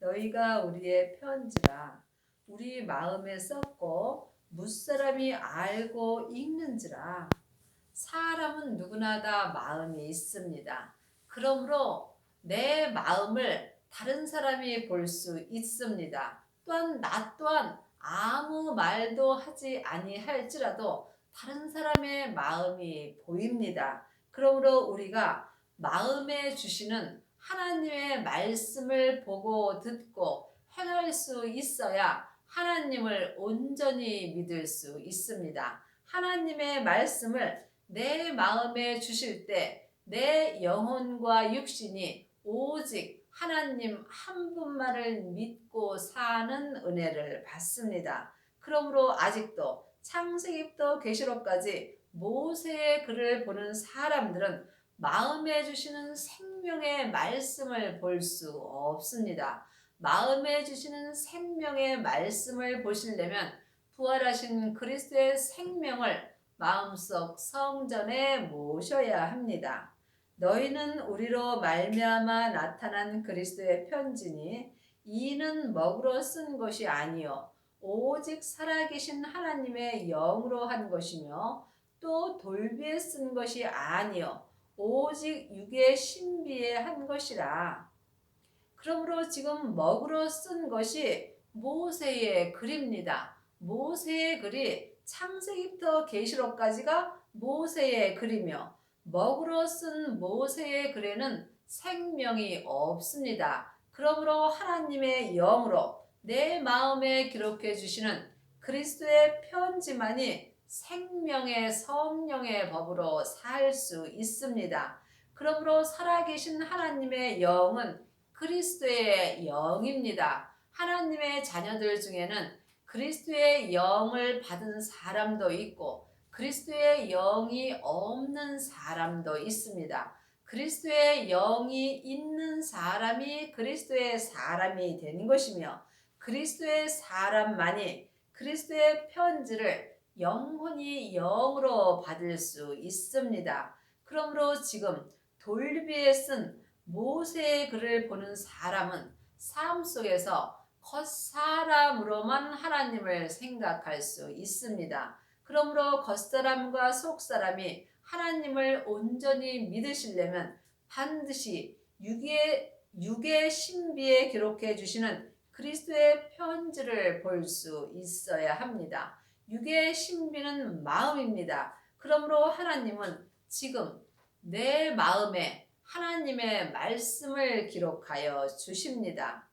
너희가 우리의 편지라 우리 마음에 썼고 무사람이 알고 읽는지라. 사람은 누구나 다 마음이 있습니다. 그러므로 내 마음을 다른 사람이 볼 수 있습니다. 또한 나 또한 아무 말도 하지 아니할지라도 다른 사람의 마음이 보입니다. 그러므로 우리가 마음에 주시는 하나님의 말씀을 보고 듣고 행할 수 있어야 하나님을 온전히 믿을 수 있습니다. 하나님의 말씀을 내 마음에 주실 때 내 영혼과 육신이 오직 하나님 한 분만을 믿고 사는 은혜를 받습니다. 그러므로 아직도 창세기부터 계시록까지 모세의 글을 보는 사람들은 마음에 주시는 생명의 말씀을 볼 수 없습니다. 마음에 주시는 생명의 말씀을 보시려면 부활하신 그리스도의 생명을 마음속 성전에 모셔야 합니다. 너희는 우리로 말미암아 나타난 그리스도의 편지니 이는 먹으로 쓴 것이 아니요 오직 살아계신 하나님의 영으로 한 것이며 또 돌비에 쓴 것이 아니요 오직 육의 신비에 한 것이라. 그러므로 지금 먹으로 쓴 것이 모세의 글입니다. 모세의 글이 창세기부터 계시록까지가 모세의 글이며 먹으로 쓴 모세의 글에는 생명이 없습니다. 그러므로 하나님의 영으로 내 마음에 기록해 주시는 그리스도의 편지만이 생명의 성령의 법으로 살 수 있습니다. 그러므로 살아계신 하나님의 영은 그리스도의 영입니다. 하나님의 자녀들 중에는 그리스도의 영을 받은 사람도 있고 그리스도의 영이 없는 사람도 있습니다. 그리스도의 영이 있는 사람이 그리스도의 사람이 되는 것이며 그리스도의 사람만이 그리스도의 편지를 영혼이 영으로 받을 수 있습니다. 그러므로 지금 돌비에 쓴 모세의 글을 보는 사람은 삶 속에서 겉사람으로만 하나님을 생각할 수 있습니다. 그러므로 겉사람과 속사람이 하나님을 온전히 믿으시려면 반드시 육의 신비에 기록해 주시는 그리스도의 편지를 볼 수 있어야 합니다. 육의 신비는 마음입니다. 그러므로 하나님은 지금 내 마음에 하나님의 말씀을 기록하여 주십니다.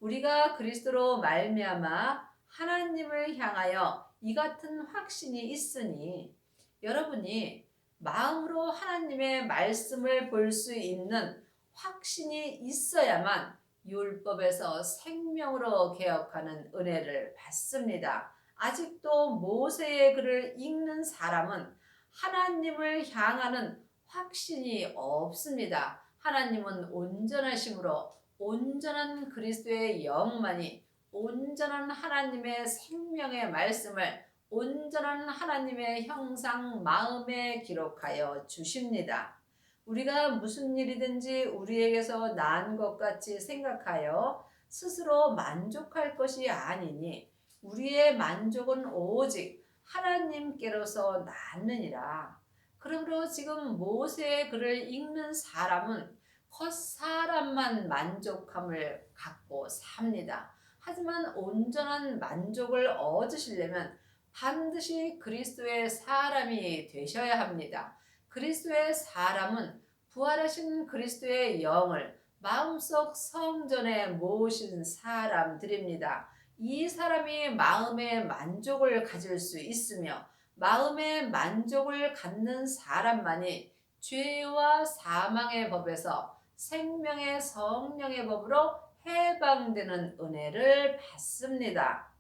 우리가 그리스도로 말미암아 하나님을 향하여 이 같은 확신이 있으니 여러분이 마음으로 하나님의 말씀을 볼 수 있는 확신이 있어야만 율법에서 생명으로 개혁하는 은혜를 받습니다. 아직도 모세의 글을 읽는 사람은 하나님을 향하는 확신이 없습니다. 하나님은 온전하심으로 온전한 그리스도의 영만이 온전한 하나님의 생명의 말씀을 온전한 하나님의 형상 마음에 기록하여 주십니다. 우리가 무슨 일이든지 우리에게서 난 것 같이 생각하여 스스로 만족할 것이 아니니 우리의 만족은 오직 하나님께로서 나느니라. 그러므로 지금 모세의 글을 읽는 사람은 겉사람만 만족함을 갖고 삽니다. 하지만 온전한 만족을 얻으시려면 반드시 그리스도의 사람이 되셔야 합니다. 그리스도의 사람은 부활하신 그리스도의 영을 마음속 성전에 모으신 사람들입니다. 이 사람이 마음의 만족을 가질 수 있으며 마음의 만족을 갖는 사람만이 죄와 사망의 법에서 생명의 성령의 법으로 해방되는 은혜를 받습니다.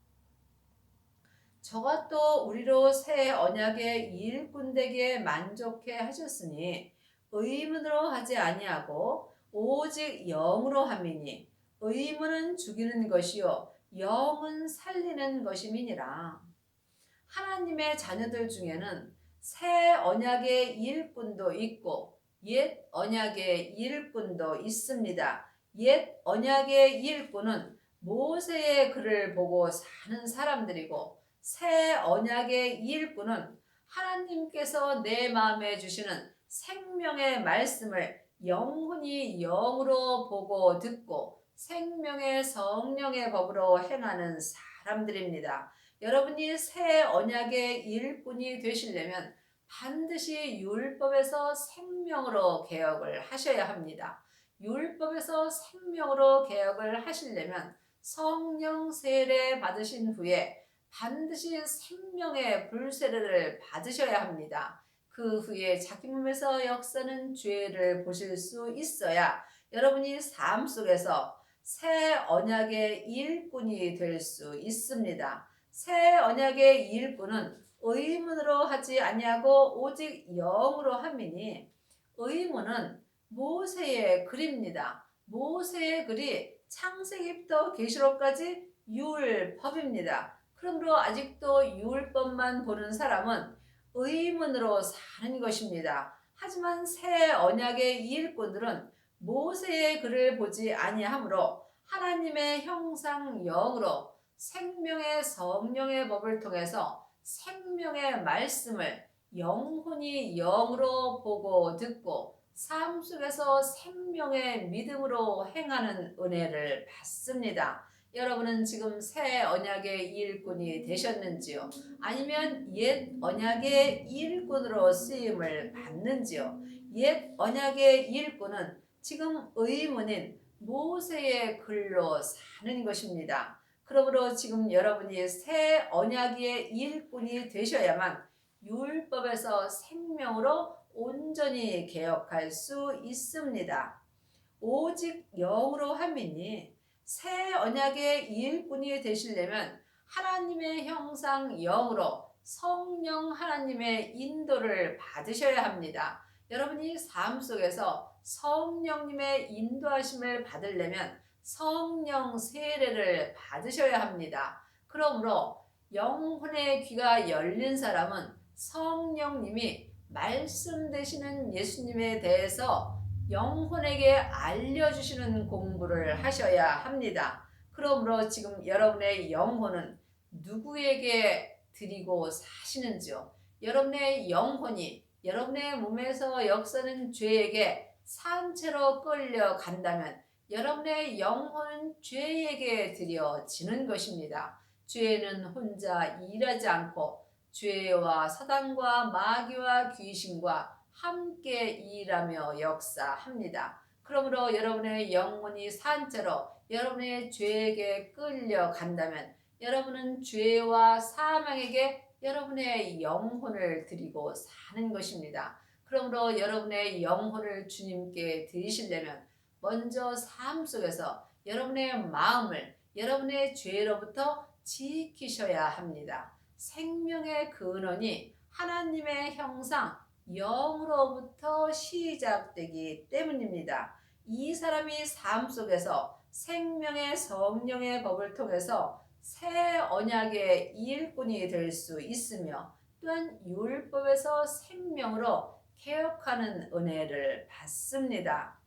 저가 또 우리로 새 언약의 일꾼 되게 만족해 하셨으니 의문으로 하지 아니하고 오직 영으로 함이니 의문은 죽이는 것이요 영은 살리는 것임이니라. 하나님의 자녀들 중에는 새 언약의 일꾼도 있고 옛 언약의 일꾼도 있습니다. 옛 언약의 일꾼은 모세의 글을 보고 사는 사람들이고, 새 언약의 일꾼은 하나님께서 내 마음에 주시는 생명의 말씀을 영혼이 영으로 보고 듣고 생명의 성령의 법으로 행하는 사람들입니다. 여러분이 새 언약의 일꾼이 되시려면 반드시 율법에서 생명으로 개혁을 하셔야 합니다. 율법에서 생명으로 개혁을 하시려면 성령 세례 받으신 후에 반드시 생명의 불세례를 받으셔야 합니다. 그 후에 자기 몸에서 역사는 죄를 보실 수 있어야 여러분이 삶 속에서 새 언약의 일꾼이 될 수 있습니다. 새 언약의 일꾼은 의문으로 하지 아니하고 오직 영으로 함이니, 의문은 모세의 글입니다. 모세의 글이 창세기부터 계시록까지 율법입니다. 그러므로 아직도 율법만 보는 사람은 의문으로 사는 것입니다. 하지만 새 언약의 일꾼들은 모세의 글을 보지 아니하므로 하나님의 형상 영으로 생명의 성령의 법을 통해서 생명의 말씀을 영혼이 영으로 보고 듣고 삶 속에서 생명의 믿음으로 행하는 은혜를 받습니다. 여러분은 지금 새 언약의 일꾼이 되셨는지요? 아니면 옛 언약의 일꾼으로 쓰임을 받는지요? 옛 언약의 일꾼은 지금 의문인 모세의 글로 사는 것입니다. 그러므로 지금 여러분이 새 언약의 일꾼이 되셔야만 율법에서 생명으로 온전히 개혁할 수 있습니다. 오직 영으로 함이니, 새 언약의 일꾼이 되시려면 하나님의 형상 영으로 성령 하나님의 인도를 받으셔야 합니다. 여러분이 삶 속에서 성령님의 인도하심을 받으려면 성령 세례를 받으셔야 합니다. 그러므로 영혼의 귀가 열린 사람은 성령님이 말씀 되시는 예수님에 대해서 영혼에게 알려주시는 공부를 하셔야 합니다. 그러므로 지금 여러분의 영혼은 누구에게 드리고 사시는지요? 여러분의 영혼이 여러분의 몸에서 역사는 죄에게 산채로 끌려간다면 여러분의 영혼은 죄에게 드려지는 것입니다. 죄는 혼자 일하지 않고 죄와 사단과 마귀와 귀신과 함께 일하며 역사합니다. 그러므로 여러분의 영혼이 산채로 여러분의 죄에게 끌려간다면 여러분은 죄와 사망에게 여러분의 영혼을 드리고 사는 것입니다. 그러므로 여러분의 영혼을 주님께 드리시려면 먼저 삶 속에서 여러분의 마음을 여러분의 죄로부터 지키셔야 합니다. 생명의 근원이 하나님의 형상 영으로부터 시작되기 때문입니다. 이 사람이 삶 속에서 생명의 성령의 법을 통해서 새 언약의 일꾼이 될 수 있으며, 또한 율법에서 생명으로 개혁하는 은혜를 받습니다.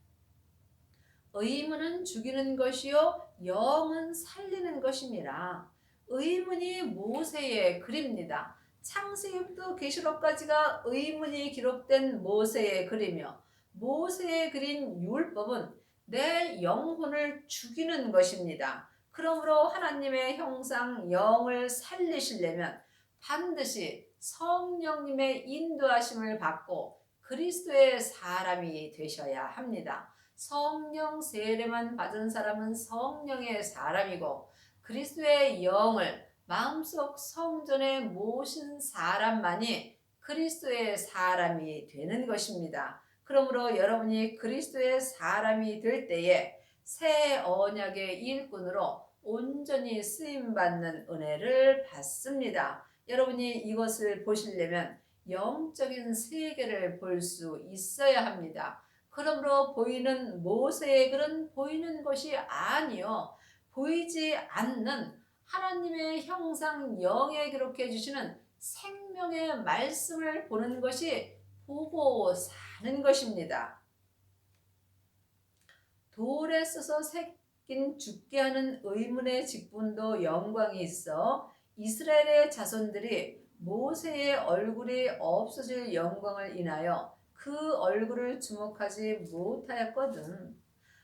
의문은 죽이는 것이요 영은 살리는 것입니다. 의문이 모세의 글입니다. 창세기부터 계시록까지가 의문이 기록된 모세의 글이며, 모세의 글인 율법은 내 영혼을 죽이는 것입니다. 그러므로 하나님의 형상 영을 살리시려면 반드시 성령님의 인도하심을 받고 그리스도의 사람이 되셔야 합니다. 성령 세례만 받은 사람은 성령의 사람이고, 그리스도의 영을 마음속 성전에 모신 사람만이 그리스도의 사람이 되는 것입니다. 그러므로 여러분이 그리스도의 사람이 될 때에 새 언약의 일꾼으로 온전히 쓰임받는 은혜를 받습니다. 여러분이 이것을 보시려면 영적인 세계를 볼 수 있어야 합니다. 그러므로 보이는 모세의 글은 보이는 것이 아니요 보이지 않는 하나님의 형상 영에 기록해 주시는 생명의 말씀을 보는 것이 보고 사는 것입니다. 돌에 써서 새긴 죽게 하는 의문의 직분도 영광이 있어 이스라엘의 자손들이 모세의 얼굴이 없어질 영광을 인하여 그 얼굴을 주목하지 못하였거든.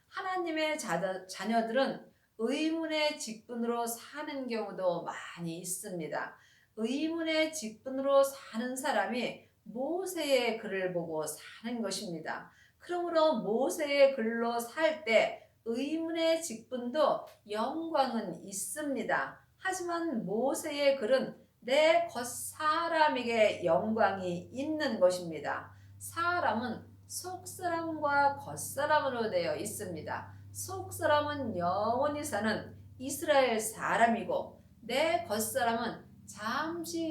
하나님의 자녀들은 의문의 직분으로 사는 경우도 많이 있습니다. 의문의 직분으로 사는 사람이 모세의 글을 보고 사는 것입니다. 그러므로 모세의 글로 살 때 의문의 직분도 영광은 있습니다. 하지만 모세의 글은 내 겉사람에게 영광이 있는 것입니다. 사람은 속사람과 겉사람으로 되어 있습니다. 속사람은 영원히 사는 이스라엘 사람이고 내 겉사람은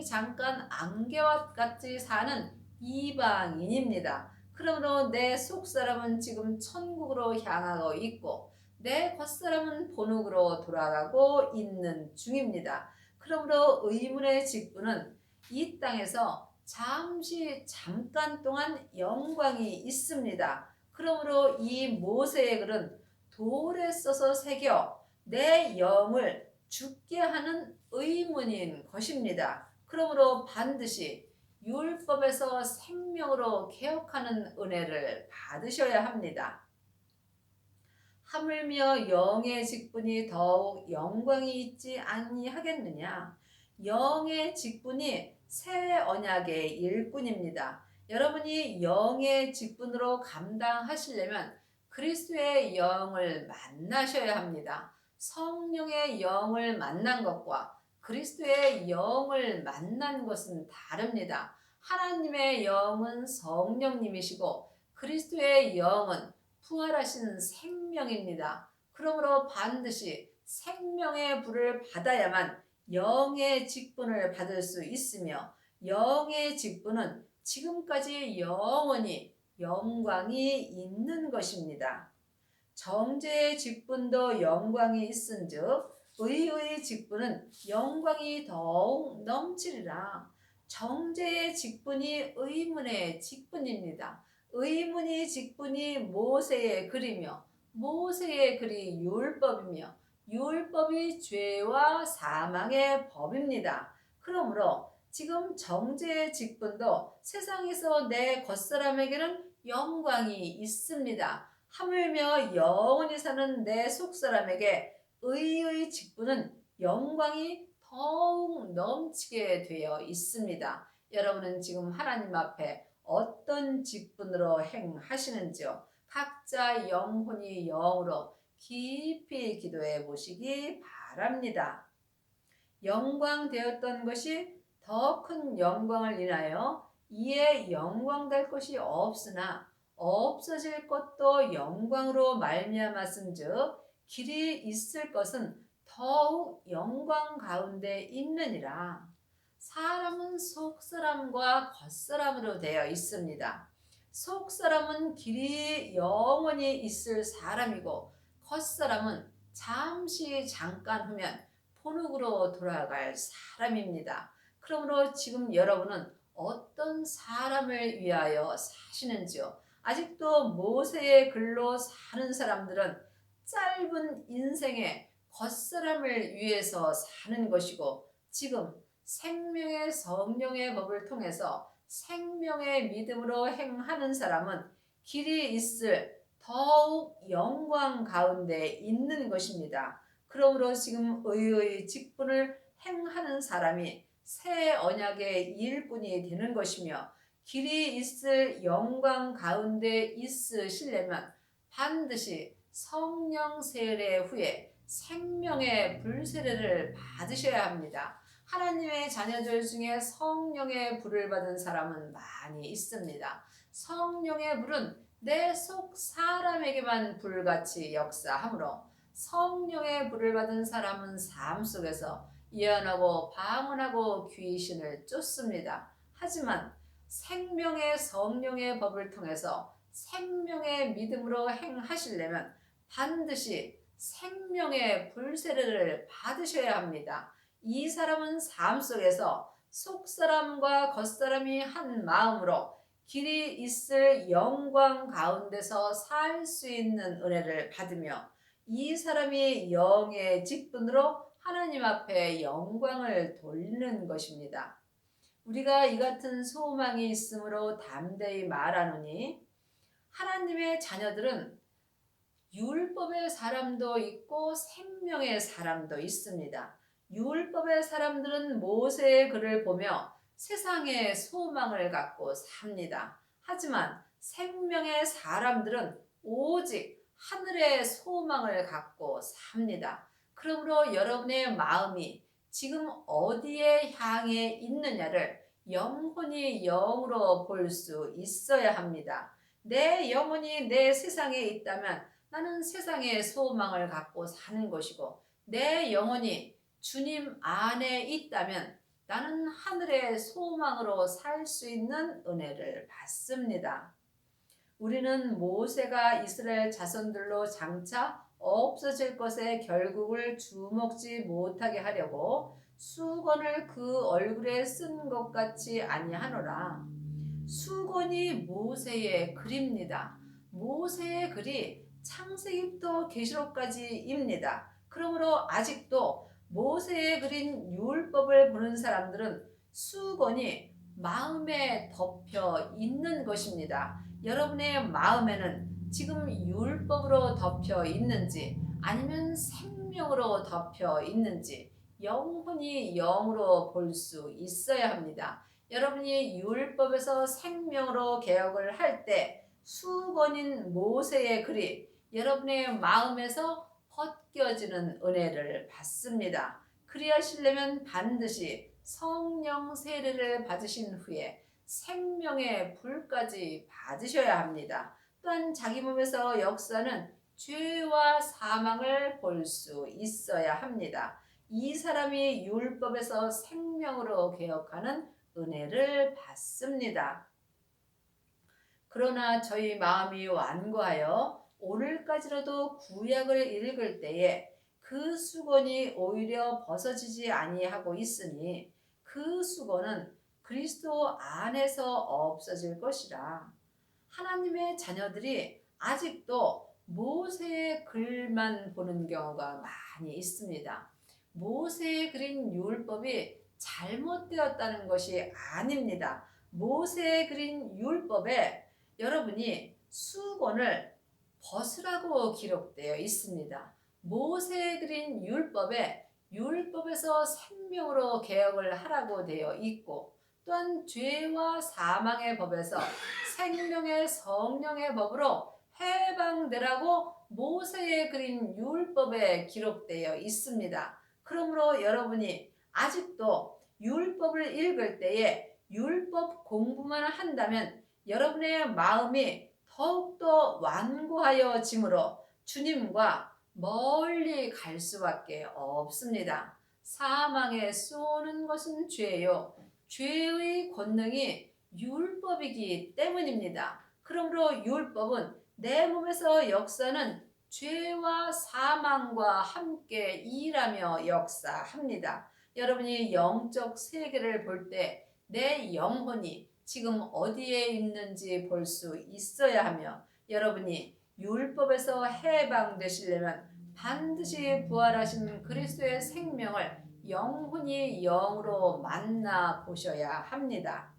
잠깐 안개와 같이 사는 이방인입니다. 그러므로 내 속사람은 지금 천국으로 향하고 있고 내 겉사람은 본국으로 돌아가고 있는 중입니다. 그러므로 의문의 직분은 이 땅에서 잠깐 동안 영광이 있습니다. 그러므로 이 모세의 글은 돌에 써서 새겨 내 영을 죽게 하는 의문인 것입니다. 그러므로 반드시 율법에서 생명으로 개혁하는 은혜를 받으셔야 합니다. 하물며 영의 직분이 더욱 영광이 있지 아니하겠느냐. 영의 직분이 새 언약의 일꾼입니다. 여러분이 영의 직분으로 감당하시려면 그리스도의 영을 만나셔야 합니다. 성령의 영을 만난 것과 그리스도의 영을 만난 것은 다릅니다. 하나님의 영은 성령님이시고 그리스도의 영은 부활하신 생명입니다. 그러므로 반드시 생명의 불을 받아야만 영의 직분을 받을 수 있으며 영의 직분은 지금까지 영원히 영광이 있는 것입니다. 정죄의 직분도 영광이 있은즉 의의 직분은 영광이 더욱 넘치리라. 정죄의 직분이 의문의 직분입니다. 의문의 직분이 모세의 글이며 모세의 글이 율법이며 율법이 죄와 사망의 법입니다. 그러므로 지금 정죄의 직분도 세상에서 내 겉사람에게는 영광이 있습니다. 하물며 영원히 사는 내 속사람에게 의의 직분은 영광이 더욱 넘치게 되어 있습니다. 여러분은 지금 하나님 앞에 어떤 직분으로 행하시는지요? 각자 영혼이 영으로 깊이 기도해 보시기 바랍니다. 영광되었던 것이 더 큰 영광을 인하여 이에 영광될 것이 없으나 없어질 것도 영광으로 말미암았은즉 길이 있을 것은 더욱 영광 가운데 있느니라. 사람은 속사람과 겉사람으로 되어 있습니다. 속사람은 길이 영원히 있을 사람이고 겉사람은 잠깐 후면 본국으로 돌아갈 사람입니다. 그러므로 지금 여러분은 어떤 사람을 위하여 사시는지요? 아직도 모세의 글로 사는 사람들은 짧은 인생의 겉사람을 위해서 사는 것이고 지금 생명의 성령의 법을 통해서 생명의 믿음으로 행하는 사람은 길이 있을 더욱 영광 가운데 있는 것입니다. 그러므로 지금 의의 직분을 행하는 사람이 새 언약의 일꾼이 되는 것이며 길이 있을 영광 가운데 있으시려면 반드시 성령 세례 후에 생명의 불세례를 받으셔야 합니다. 하나님의 자녀들 중에 성령의 불을 받은 사람은 많이 있습니다. 성령의 불은 내 속 사람에게만 불같이 역사하므로 성령의 불을 받은 사람은 삶 속에서 예언하고 방언하고 귀신을 쫓습니다. 하지만 생명의 성령의 법을 통해서 생명의 믿음으로 행하시려면 반드시 생명의 불세례를 받으셔야 합니다. 이 사람은 삶 속에서 속사람과 겉사람이 한 마음으로 길이 있을 영광 가운데서 살 수 있는 은혜를 받으며 이 사람이 영의 직분으로 하나님 앞에 영광을 돌리는 것입니다. 우리가 이 같은 소망이 있으므로 담대히 말하노니 하나님의 자녀들은 율법의 사람도 있고 생명의 사람도 있습니다. 율법의 사람들은 모세의 글을 보며 세상의 소망을 갖고 삽니다. 하지만 생명의 사람들은 오직 하늘의 소망을 갖고 삽니다. 그러므로 여러분의 마음이 지금 어디에 향해 있느냐를 영혼이 영으로 볼 수 있어야 합니다. 내 영혼이 내 세상에 있다면 나는 세상의 소망을 갖고 사는 것이고 내 영혼이 주님 안에 있다면 나는 하늘의 소망으로 살 수 있는 은혜를 받습니다. 우리는 모세가 이스라엘 자손들로 장차 없어질 것의 결국을 주먹지 못하게 하려고 수건을 그 얼굴에 쓴 것 같이 아니하노라. 수건이 모세의 글입니다. 모세의 글이 창세기부터 계시록까지입니다. 그러므로 아직도 모세의 글인 율법을 보는 사람들은 수건이 마음에 덮여 있는 것입니다. 여러분의 마음에는 지금 율법으로 덮여 있는지 아니면 생명으로 덮여 있는지 영혼이 영으로 볼 수 있어야 합니다. 여러분이 율법에서 생명으로 개혁을 할 때 수건인 모세의 글이 여러분의 마음에서 벗겨지는 은혜를 받습니다. 그리하시려면 반드시 성령 세례를 받으신 후에 생명의 불까지 받으셔야 합니다. 또한 자기 몸에서 역사는 죄와 사망을 볼 수 있어야 합니다. 이 사람이 율법에서 생명으로 개혁하는 은혜를 받습니다. 그러나 저희 마음이 완고하여 오늘까지라도 구약을 읽을 때에 그 수건이 오히려 벗어지지 아니하고 있으니 그 수건은 그리스도 안에서 없어질 것이라. 하나님의 자녀들이 아직도 모세의 글만 보는 경우가 많이 있습니다. 모세의 그린 율법이 잘못되었다는 것이 아닙니다. 모세의 그린 율법에 여러분이 수건을 벗으라고 기록되어 있습니다. 모세의 그린 율법에 율법에서 생명으로 개혁을 하라고 되어 있고 또한 죄와 사망의 법에서 생명의 성령의 법으로 해방되라고 모세의 그린 율법에 기록되어 있습니다. 그러므로 여러분이 아직도 율법을 읽을 때에 율법 공부만 한다면 여러분의 마음이 더욱더 완고하여지므로 주님과 멀리 갈 수밖에 없습니다. 사망에 쏘는 것은 죄요. 죄의 권능이 율법이기 때문입니다. 그러므로 율법은 내 몸에서 역사는 죄와 사망과 함께 일하며 역사합니다. 여러분이 영적 세계를 볼 때 내 영혼이 지금 어디에 있는지 볼 수 있어야 하며 여러분이 율법에서 해방되시려면 반드시 부활하신 그리스도의 생명을 영혼이 영으로 만나 보셔야 합니다.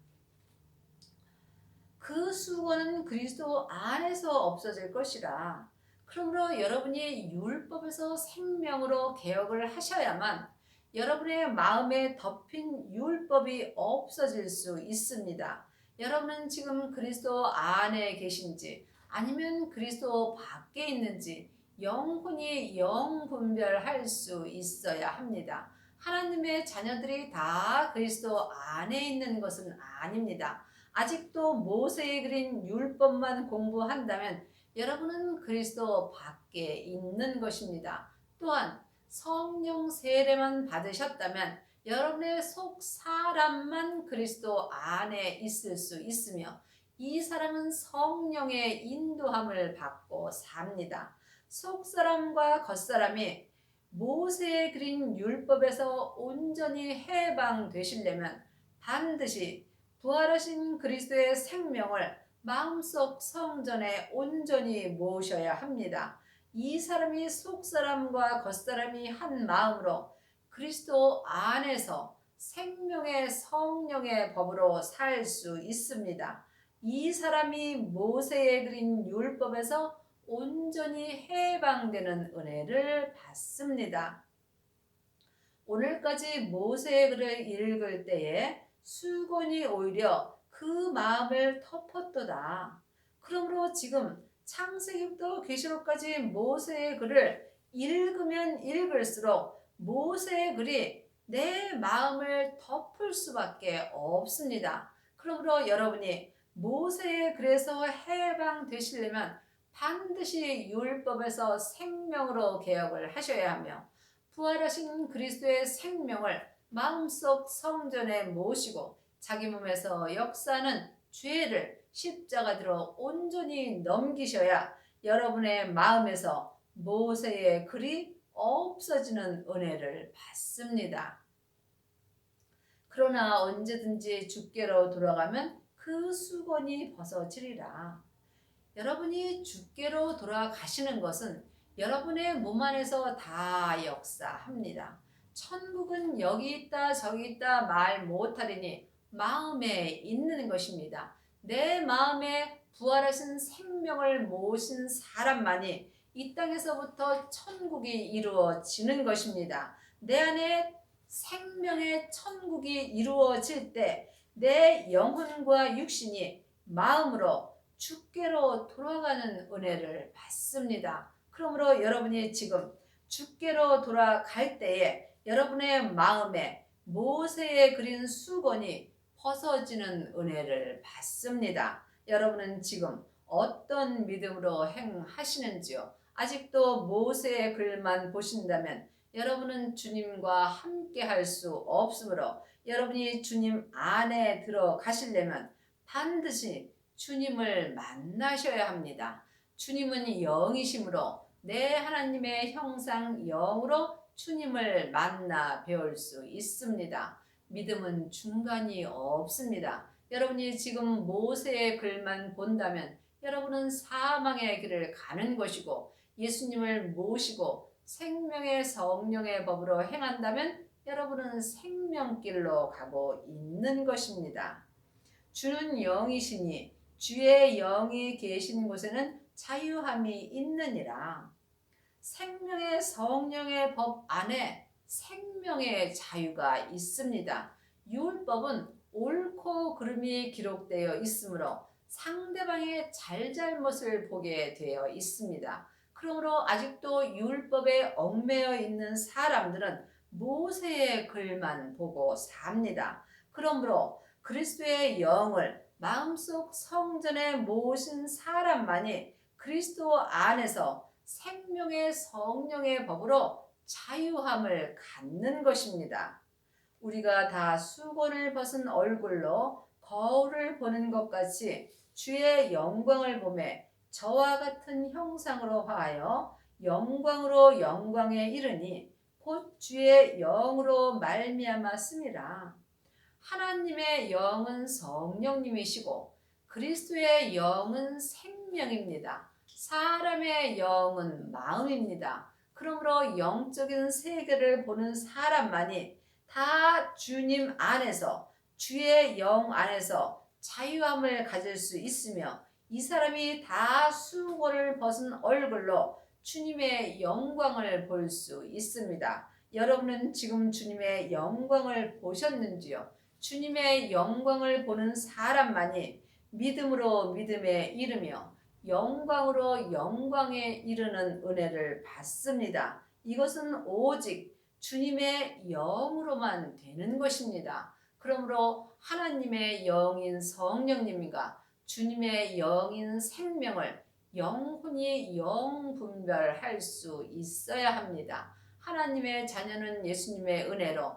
그 수건은 그리스도 안에서 없어질 것이라. 그러므로 여러분이 율법에서 생명으로 개혁을 하셔야만 여러분의 마음에 덮인 율법이 없어질 수 있습니다. 여러분은 지금 그리스도 안에 계신지 아니면 그리스도 밖에 있는지 영혼이 영 분별할 수 있어야 합니다. 하나님의 자녀들이 다 그리스도 안에 있는 것은 아닙니다. 아직도 모세의 그린 율법만 공부한다면 여러분은 그리스도 밖에 있는 것입니다. 또한 성령 세례만 받으셨다면 여러분의 속 사람만 그리스도 안에 있을 수 있으며 이 사람은 성령의 인도함을 받고 삽니다. 속 사람과 겉 사람이 모세의 그린 율법에서 온전히 해방되시려면 반드시 부활하신 그리스도의 생명을 마음속 성전에 온전히 모으셔야 합니다. 이 사람이 속사람과 겉사람이 한 마음으로 그리스도 안에서 생명의 성령의 법으로 살 수 있습니다. 이 사람이 모세에 그린 율법에서 온전히 해방되는 은혜를 받습니다. 오늘까지 모세의 글을 읽을 때에 수건이 오히려 그 마음을 덮었도다. 그러므로 지금 창세기부터 계시록까지 모세의 글을 읽으면 읽을수록 모세의 글이 내 마음을 덮을 수밖에 없습니다. 그러므로 여러분이 모세의 글에서 해방되시려면 반드시 율법에서 생명으로 개혁을 하셔야 하며 부활하신 그리스도의 생명을 마음속 성전에 모시고 자기 몸에서 역사하는 죄를 십자가대로 온전히 넘기셔야 여러분의 마음에서 모세의 글이 없어지는 은혜를 받습니다. 그러나 언제든지 주께로 돌아가면 그 수건이 벗어지리라. 여러분이 주께로 돌아가시는 것은 여러분의 몸 안에서 다 역사합니다. 천국은 여기 있다 저기 있다 말 못하리니 마음에 있는 것입니다. 내 마음에 부활하신 생명을 모신 사람만이 이 땅에서부터 천국이 이루어지는 것입니다. 내 안에 생명의 천국이 이루어질 때 내 영혼과 육신이 마음으로 주께로 돌아가는 은혜를 받습니다. 그러므로 여러분이 지금 주께로 돌아갈 때에 여러분의 마음에 모세의 그린 수건이 벗어지는 은혜를 받습니다. 여러분은 지금 어떤 믿음으로 행하시는지요? 아직도 모세의 글만 보신다면 여러분은 주님과 함께 할 수 없으므로 여러분이 주님 안에 들어가시려면 반드시 주님을 만나셔야 합니다. 주님은 영이시므로 내 하나님의 형상 영으로 주님을 만나 배울 수 있습니다. 믿음은 중간이 없습니다. 여러분이 지금 모세의 글만 본다면 여러분은 사망의 길을 가는 것이고 예수님을 모시고 생명의 성령의 법으로 행한다면 여러분은 생명길로 가고 있는 것입니다. 주는 영이시니 주의 영이 계신 곳에는 자유함이 있느니라. 생명의 성령의 법 안에 생명의 자유가 있습니다. 율법은 옳고 그름이 기록되어 있으므로 상대방의 잘잘못을 보게 되어 있습니다. 그러므로 아직도 율법에 얽매여 있는 사람들은 모세의 글만 보고 삽니다. 그러므로 그리스도의 영을 마음속 성전에 모신 사람만이 그리스도 안에서 생명의 성령의 법으로 자유함을 갖는 것입니다. 우리가 다 수건을 벗은 얼굴로 거울을 보는 것 같이 주의 영광을 보매 저와 같은 형상으로 화하여 영광으로 영광에 이르니 곧 주의 영으로 말미암았음이라. 하나님의 영은 성령님이시고 그리스도의 영은 생명입니다. 사람의 영은 마음입니다. 그러므로 영적인 세계를 보는 사람만이 다 주님 안에서 주의 영 안에서 자유함을 가질 수 있으며 이 사람이 다 수고를 벗은 얼굴로 주님의 영광을 볼 수 있습니다. 여러분은 지금 주님의 영광을 보셨는지요? 주님의 영광을 보는 사람만이 믿음으로 믿음에 이르며 영광으로 영광에 이르는 은혜를 받습니다. 이것은 오직 주님의 영으로만 되는 것입니다. 그러므로 하나님의 영인 성령님과 주님의 영인 생명을 영혼이 영분별할 수 있어야 합니다. 하나님의 자녀는 예수님의 은혜로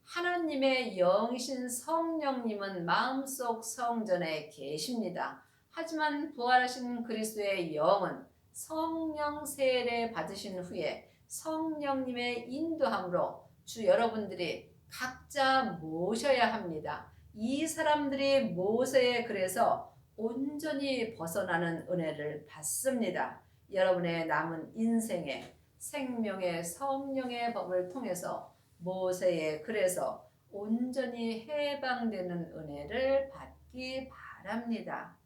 하나님의 영이신 성령님은 마음속 성전에 계십니다. 하지만 부활하신 그리스도의 영은 성령 세례 받으신 후에 성령님의 인도함으로 주 여러분들이 각자 모셔야 합니다. 이 사람들이 모세의 글에서 온전히 벗어나는 은혜를 받습니다. 여러분의 남은 인생에 생명의 성령의 법을 통해서 모세의 글에서 온전히 해방되는 은혜를 받기 바랍니다.